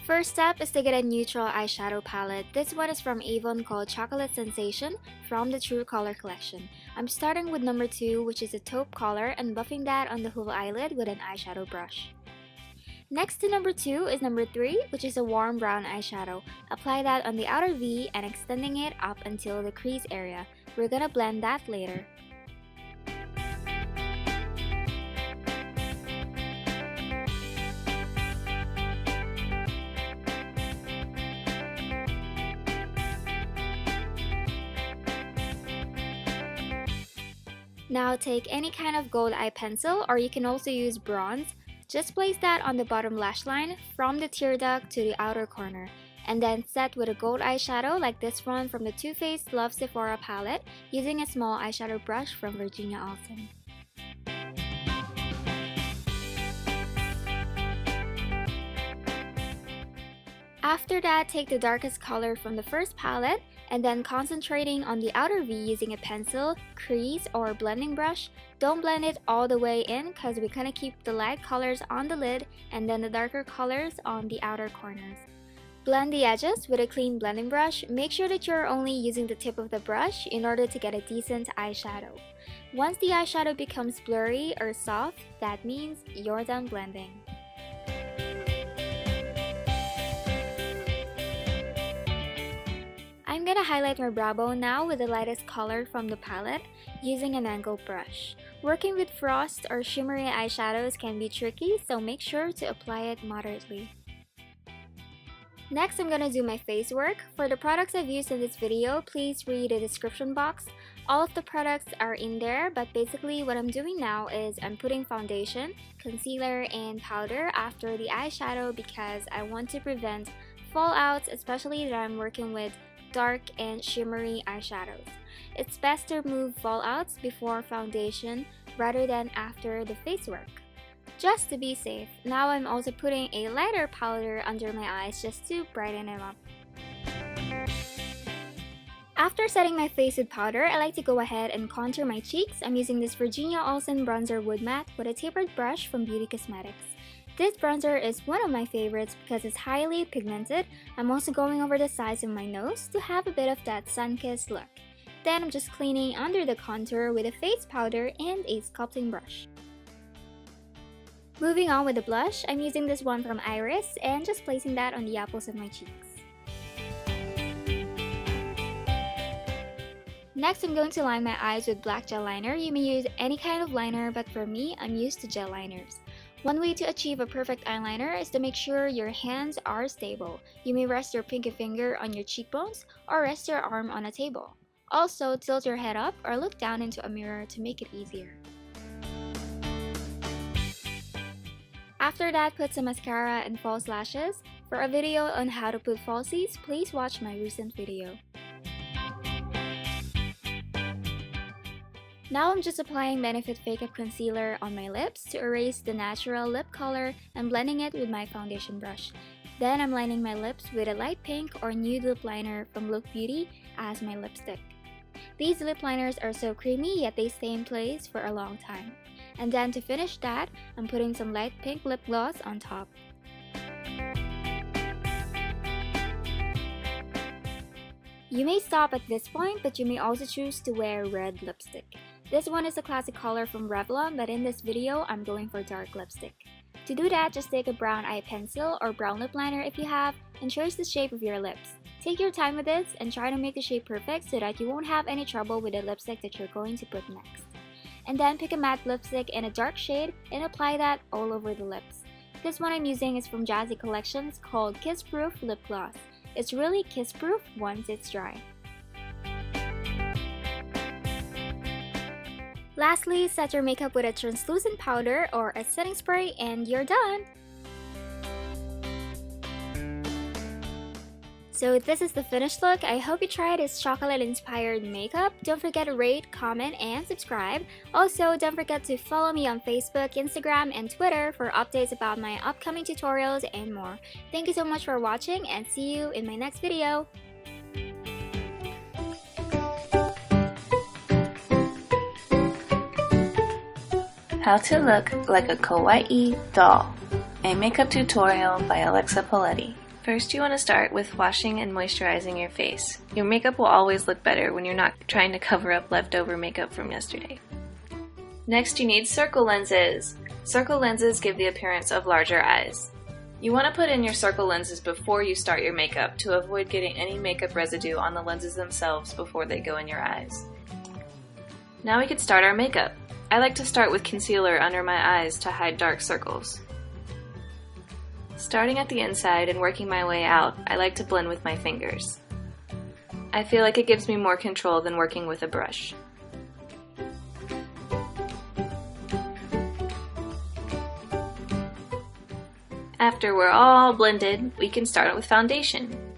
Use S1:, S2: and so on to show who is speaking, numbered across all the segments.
S1: First step is to get a neutral eyeshadow palette. This one is from Avon called Chocolate Sensation from the True Color collection. I'm starting with number 2, which is a taupe color, and buffing that on the whole eyelid with an eyeshadow brush. Next to number 2 is number 3, which is a warm brown eyeshadow. Apply that on the outer V and extending it up until the crease area. We're gonna blend that later. Now take any kind of gold eye pencil, or you can also use bronze. Just place that on the bottom lash line from the tear duct to the outer corner, and then set with a gold eyeshadow like this one from the Too Faced Love Sephora palette using a small eyeshadow brush from Virginia Alston. After that, take the darkest color from the first palette and then concentrating on the outer V using a pencil, crease, or blending brush. Don't blend it all the way in because we're gonna keep the light colors on the lid and then the darker colors on the outer corners. Blend the edges with a clean blending brush. Make sure that you're only using the tip of the brush in order to get a decent eyeshadow. Once the eyeshadow becomes blurry or soft, that means you're done blending. I'm gonna highlight my brow bone now with the lightest color from the palette using an angled brush. Working with frost or shimmery eyeshadows can be tricky, so make sure to apply it moderately. Next, I'm gonna do my face work. For the products I've used in this video, please read the description box. All of the products are in there, but basically what I'm doing now is I'm putting foundation, concealer, and powder after the eyeshadow because I want to prevent fallouts, especially that I'm working with dark and shimmery eyeshadows. It's best to remove fallouts before foundation rather than after the face work, just to be safe. Now I'm also putting a lighter powder under my eyes just to brighten them up. After setting my face with powder, I like to go ahead and contour my cheeks. I'm using this Virginia Alston Bronzer Wood Matte with a tapered brush from Beauty Cosmetics. This bronzer is one of my favorites because it's highly pigmented. I'm also going over the sides of my nose to have a bit of that sun-kissed look. Then I'm just cleaning under the contour with a face powder and a sculpting brush. Moving on with the blush, I'm using this one from Iris and just placing that on the apples of my cheeks. Next, I'm going to line my eyes with black gel liner. You may use any kind of liner, but for me, I'm used to gel liners. One way to achieve a perfect eyeliner is to make sure your hands are stable. You may rest your pinky finger on your cheekbones or rest your arm on a table. Also, tilt your head up or look down into a mirror to make it easier. After that, put some mascara and false lashes. For a video on how to put falsies, please watch my recent video. Now I'm just applying Benefit Fake Up Concealer on my lips to erase the natural lip color and blending it with my foundation brush. Then I'm lining my lips with a light pink or nude lip liner from Look Beauty as my lipstick. These lip liners are so creamy yet they stay in place for a long time. And then to finish that, I'm putting some light pink lip gloss on top. You may stop at this point, but you may also choose to wear red lipstick. This one is a classic color from Revlon, but in this video, I'm going for dark lipstick. To do that, just take a brown eye pencil or brown lip liner if you have, and trace the shape of your lips. Take your time with this and try to make the shape perfect so that you won't have any trouble with the lipstick that you're going to put next. And then pick a matte lipstick in a dark shade and apply that all over the lips. This one I'm using is from Jazzy Collections called Kiss Proof Lip Gloss. It's really kiss proof once it's dry. Lastly, set your makeup with a translucent powder or a setting spray and you're done! So this is the finished look. I hope you try this chocolate-inspired makeup. Don't forget to rate, comment, and subscribe. Also, don't forget to follow me on Facebook, Instagram, and Twitter for updates about my upcoming tutorials and more. Thank you so much for watching and see you in my next video.
S2: How to look like a kawaii doll. A makeup tutorial by Alexa Poletti. First, you want to start with washing and moisturizing your face. Your makeup will always look better when you're not trying to cover up leftover makeup from yesterday. Next, you need circle lenses. Circle lenses give the appearance of larger eyes. You want to put in your circle lenses before you start your makeup to avoid getting any makeup residue on the lenses themselves before they go in your eyes. Now we can start our makeup. I like to start with concealer under my eyes to hide dark circles. Starting at the inside and working my way out, I like to blend with my fingers. I feel like it gives me more control than working with a brush. After we're all blended, we can start with foundation.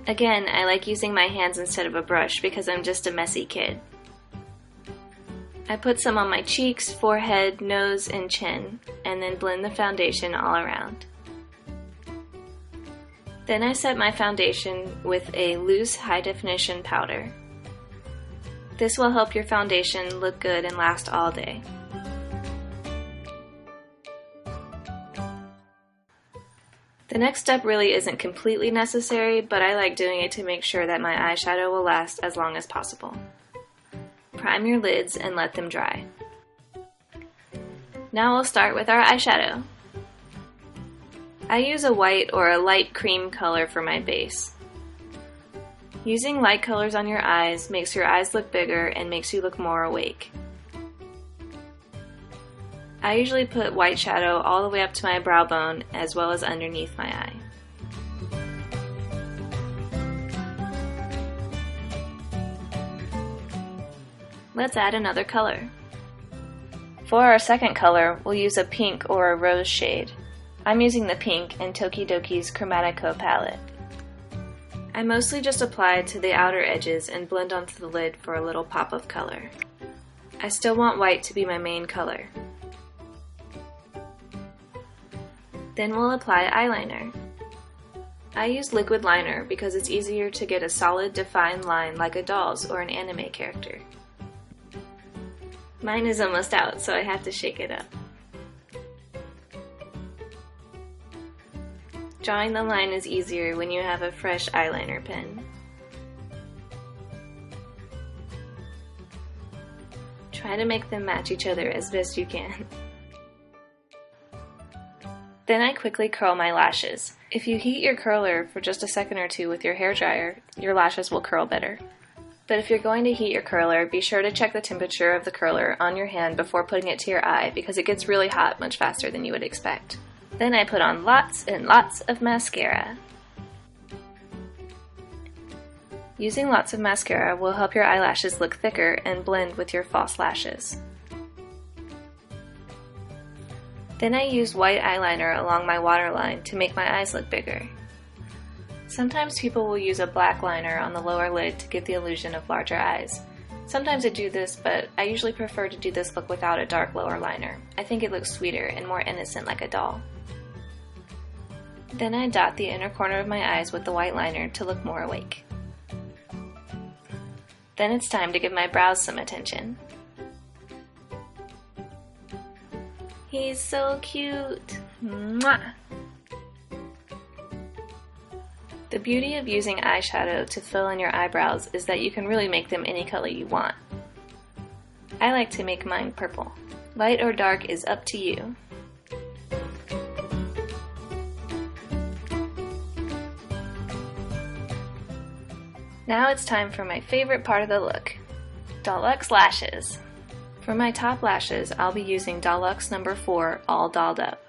S2: Again, I like using my hands instead of a brush because I'm just a messy kid. I put some on my cheeks, forehead, nose, and chin, and then blend the foundation all around. Then I set my foundation with a loose high-definition powder. This will help your foundation look good and last all day. The next step really isn't completely necessary, but I like doing it to make sure that my eyeshadow will last as long as possible. Prime your lids and let them dry. Now we'll start with our eyeshadow. I use a white or a light cream color for my base. Using light colors on your eyes makes your eyes look bigger and makes you look more awake. I usually put white shadow all the way up to my brow bone as well as underneath my eye. Let's add another color. For our second color, we'll use a pink or a rose shade. I'm using the pink in Tokidoki's Chromatico palette. I mostly just apply it to the outer edges and blend onto the lid for a little pop of color. I still want white to be my main color. Then we'll apply eyeliner. I use liquid liner because it's easier to get a solid defined line like a doll's or an anime character. Mine is almost out, so I have to shake it up. Drawing the line is easier when you have a fresh eyeliner pen. Try to make them match each other as best you can. Then I quickly curl my lashes. If you heat your curler for just a second or two with your hairdryer, your lashes will curl better. But if you're going to heat your curler, be sure to check the temperature of the curler on your hand before putting it to your eye because it gets really hot much faster than you would expect. Then I put on lots and lots of mascara. Using lots of mascara will help your eyelashes look thicker and blend with your false lashes. Then I use white eyeliner along my waterline to make my eyes look bigger. Sometimes people will use a black liner on the lower lid to give the illusion of larger eyes. Sometimes I do this, but I usually prefer to do this look without a dark lower liner. I think it looks sweeter and more innocent like a doll. Then I dot the inner corner of my eyes with the white liner to look more awake. Then it's time to give my brows some attention. He's so cute! Mwah! The beauty of using eyeshadow to fill in your eyebrows is that you can really make them any color you want. I like to make mine purple. Light or dark is up to you. Now it's time for my favorite part of the look, Dollux lashes. For my top lashes, I'll be using Dollux No. 4 All Dolled Up.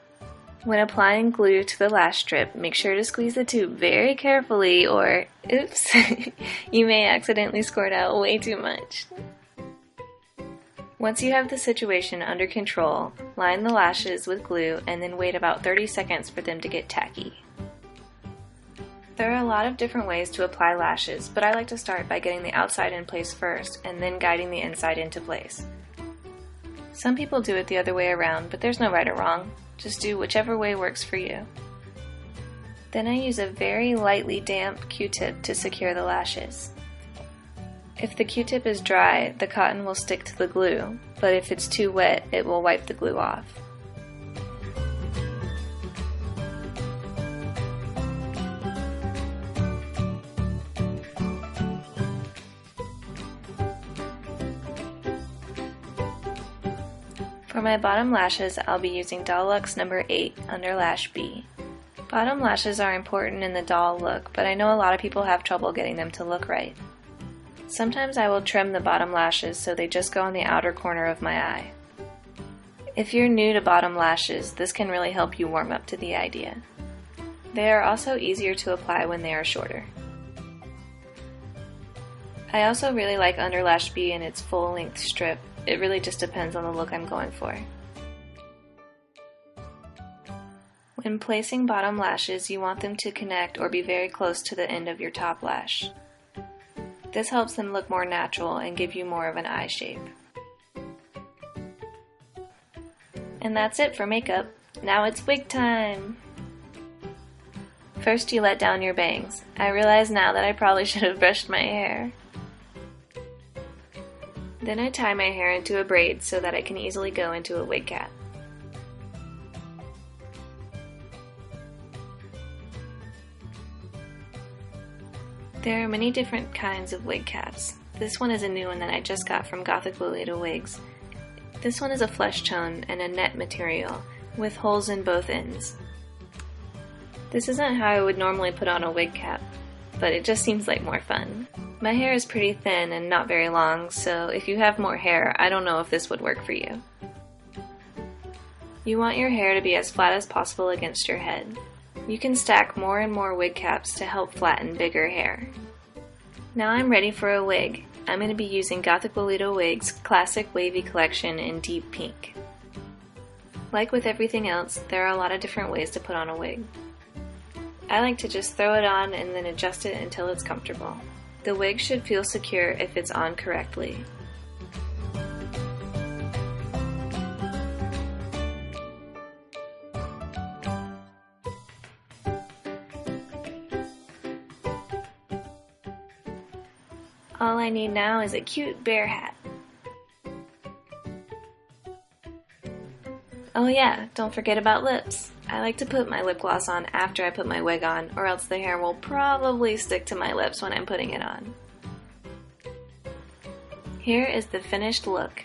S2: When applying glue to the lash strip, make sure to squeeze the tube very carefully or, oops, you may accidentally squirt out way too much. Once you have the situation under control, line the lashes with glue and then wait about 30 seconds for them to get tacky. There are a lot of different ways to apply lashes, but I like to start by getting the outside in place first and then guiding the inside into place. Some people do it the other way around, but there's no right or wrong. Just do whichever way works for you. Then I use a very lightly damp Q-tip to secure the lashes. If the Q-tip is dry, the cotton will stick to the glue, but if it's too wet, it will wipe the glue off. For my bottom lashes, I'll be using Doll Luxe number 8 under lash B. Bottom lashes are important in the doll look, but I know a lot of people have trouble getting them to look right. Sometimes I will trim the bottom lashes so they just go on the outer corner of my eye. If you're new to bottom lashes, this can really help you warm up to the idea. They are also easier to apply when they are shorter. I also really like under lash B in its full-length strip. It really just depends on the look I'm going for. When placing bottom lashes, you want them to connect or be very close to the end of your top lash. This helps them look more natural and give you more of an eye shape. And that's it for makeup. Now it's wig time! First you let down your bangs. I realize now that I probably should have brushed my hair. Then I tie my hair into a braid so that it can easily go into a wig cap. There are many different kinds of wig caps. This one is a new one that I just got from Gothic Lolita Wigs. This one is a flesh tone and a net material with holes in both ends. This isn't how I would normally put on a wig cap, but it just seems like more fun. My hair is pretty thin and not very long, so if you have more hair, I don't know if this would work for you. You want your hair to be as flat as possible against your head. You can stack more and more wig caps to help flatten bigger hair. Now I'm ready for a wig. I'm going to be using Gothic Lolita Wigs Classic Wavy Collection in deep pink. Like with everything else, there are a lot of different ways to put on a wig. I like to just throw it on and then adjust it until it's comfortable. The wig should feel secure if it's on correctly. All I need now is a cute bear hat. Oh yeah, don't forget about lips. I like to put my lip gloss on after I put my wig on, or else the hair will probably stick to my lips when I'm putting it on. Here is the finished look.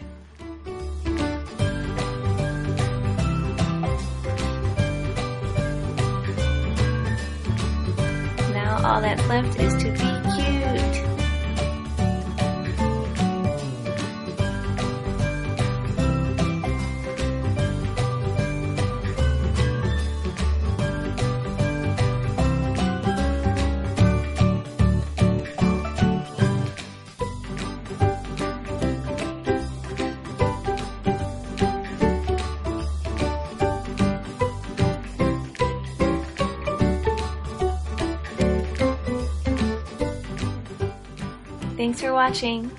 S2: Now all that's left is to be cute. Thanks for watching!